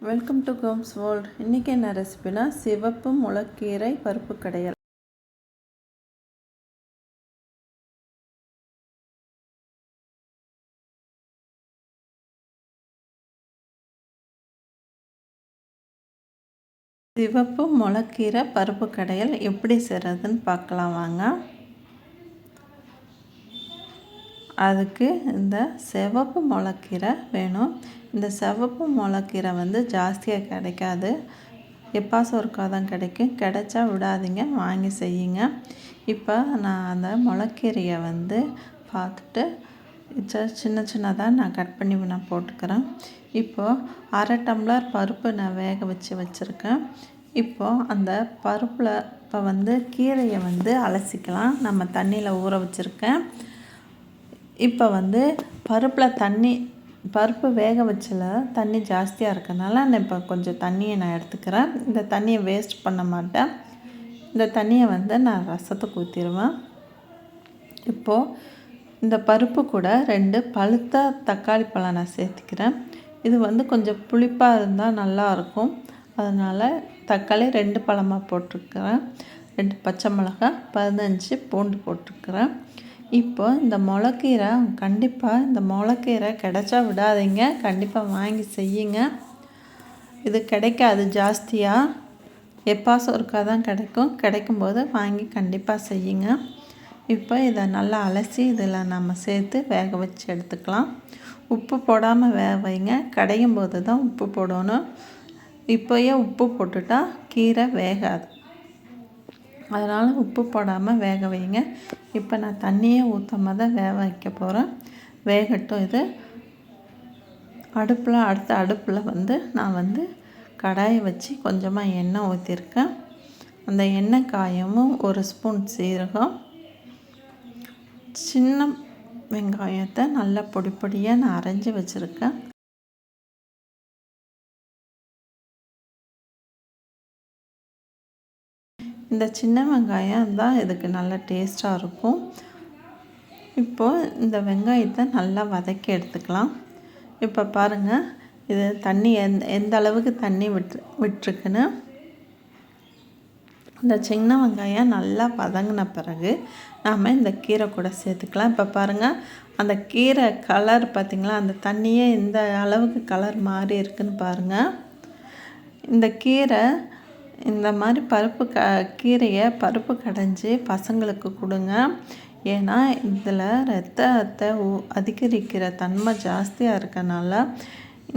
Welcome to Gomez world. இன்றைக்கி என்ன ரெசிபினா சிவப்பு முளக்கீரை பருப்பு கடையல். சிவப்பு முளக்கீரை பருப்பு கடையல் எப்படி செய்கிறதுன்னு பார்க்கலாம் வாங்க. அதுக்கு இந்த சிவப்பு முளக்கீரை வேணும். இந்த சிவப்பு முளக்கீரை ஜாஸ்தியாக கிடைக்காது, எப்பாச்சும் ஒருக்கா தான் கிடைக்கும். கிடைச்சா விடாதீங்க, வாங்கி செய்யுங்க. இப்போ நான் அந்த முளக்கீரையை பார்த்துட்டு சின்ன சின்னதாக நான் கட் பண்ணி நான் போட்டுக்கிறேன். இப்போது அரை டம்ளர் பருப்பு நான் வேக வச்சுருக்கேன். இப்போது அந்த பருப்பில் இப்போ கீரையை அலசிக்கலாம். நம்ம தண்ணியில் ஊற வச்சுருக்கேன். இப்போ பருப்பில் பருப்பு வேக வச்சல தண்ணி ஜாஸ்தியாக இருக்கனால நான் இப்போ கொஞ்சம் தண்ணியை நான் எடுத்துக்கிறேன். இந்த தண்ணியை வேஸ்ட் பண்ண மாட்டேன். இந்த தண்ணியை நான் ரசத்துக்கு ஊற்றிடுவேன். இப்போது இந்த பருப்பு கூட 2 பழுத்த தக்காளி பழம் நான் சேர்த்துக்கிறேன். இது கொஞ்சம் புளிப்பாக இருந்தால் நல்லாயிருக்கும். அதனால் தக்காளி 2 பழமாக போட்டிருக்கிறேன். 2 பச்சை மிளகாய், 15 பூண்டு போட்டிருக்கிறேன். இப்போ இந்த முளக்கீரை கண்டிப்பாக இந்த முளக்கீரை கிடைச்சா விடாதீங்க, கண்டிப்பாக வாங்கி செய்யுங்க. இது கிடைக்காது ஜாஸ்தியாக, எப்பாச்சும் ஒருக்கா தான் கிடைக்கும். கிடைக்கும்போது வாங்கி கண்டிப்பாக செய்யுங்க. இப்போ இதை நல்லா அலசி இதில் நம்ம சேர்த்து வேக வச்சு எடுத்துக்கலாம். உப்பு போடாமல் வேக வைங்க, கடையும் போது தான் உப்பு போடணும். இப்போயே உப்பு போட்டுட்டா கீரை வேகாது, அதனால் உப்பு போடாமல் வேக வைங்க. இப்போ நான் தண்ணியே ஊற்றாம தான் வேக வைக்க போகிறேன். வேகட்டும். இது அடுத்த அடுப்பில் நான் கடாயை வச்சு கொஞ்சமாக எண்ணெய் ஊற்றிருக்கேன். அந்த எண்ணெய் காயமும் 1 ஸ்பூன் சீரகம், சின்ன வெங்காயத்தை நல்லா பொடியாக நான் அரைஞ்சி வச்சுருக்கேன். இந்த சின்ன வெங்காயம் தான் இதுக்கு நல்ல டேஸ்ட்டாக இருக்கும். இப்போது இந்த வெங்காயத்தை நல்லா வதக்கி எடுத்துக்கலாம். இப்போ பாருங்கள், இது தண்ணி எந்த அளவுக்கு தண்ணி விட்டுருக்குன்னு. இந்த சின்ன வெங்காயம் நல்லா வதங்கின பிறகு நாம் இந்த கீரை கூட சேர்த்துக்கலாம். இப்போ பாருங்கள், அந்த கீரை கலர் பார்த்திங்களா, அந்த தண்ணியே இந்த அளவுக்கு கலர் மாறி இருக்குன்னு பாருங்கள். இந்த கீரை இந்த மாதிரி கீரையை பருப்பு கடைஞ்சி பசங்களுக்கு கொடுங்க. ஏன்னா இதில் ரத்தத்தை அதிகரிக்கிற தன்மை ஜாஸ்தியாக இருக்கனால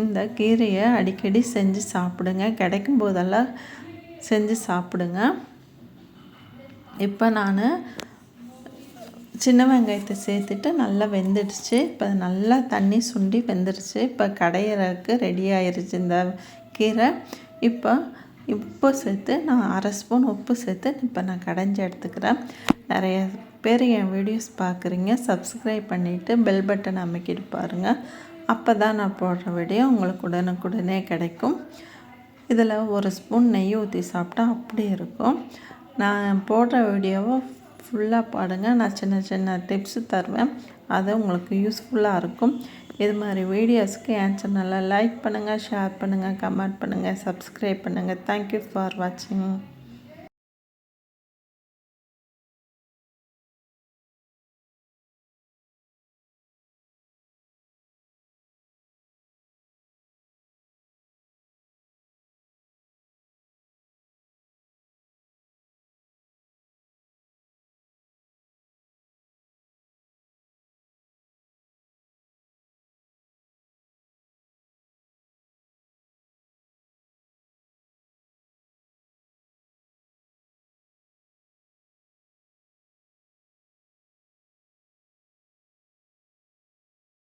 இந்த கீரையை அடிக்கடி செஞ்சு சாப்பிடுங்க, கிடைக்கும் போதெல்லாம் செஞ்சு சாப்பிடுங்க. இப்போ நான் சின்ன வெங்காயத்தை சேர்த்துட்டு நல்லா வெந்துடுச்சு. இப்போ நல்லா தண்ணி சுண்டி வெந்துடுச்சு. இப்போ கடையிறதுக்கு ரெடி ஆயிடுச்சு இந்த கீரை. இப்போ உப்பு சேர்த்து நான் 1/2 ஸ்பூன் உப்பு சேர்த்து இப்போ நான் கடைஞ்சி எடுத்துக்கிறேன். நிறைய பேர் என் வீடியோஸ் பார்க்குறீங்க, சப்ஸ்கிரைப் பண்ணிவிட்டு பெல் பட்டன் அமைக்கிட்டு பாருங்கள். அப்போ தான் நான் போடுற வீடியோ உங்களுக்கு உடனுக்குடனே கிடைக்கும். இதில் 1 ஸ்பூன் நெய் ஊற்றி சாப்பிட்டா அப்படி இருக்கும். நான் போடுற வீடியோவை ஃபுல்லாக பாருங்கள். நான் சின்ன சின்ன டிப்ஸு தருவேன், அது உங்களுக்கு யூஸ்ஃபுல்லாக இருக்கும். இது மாதிரி வீடியோஸ்க்கு என் சேனலை லைக் பண்ணுங்கள், ஷேர் பண்ணுங்கள், கமெண்ட் பண்ணுங்கள், சப்ஸ்கிரைப் பண்ணுங்கள். தேங்க்யூ ஃபார் வாட்சிங்.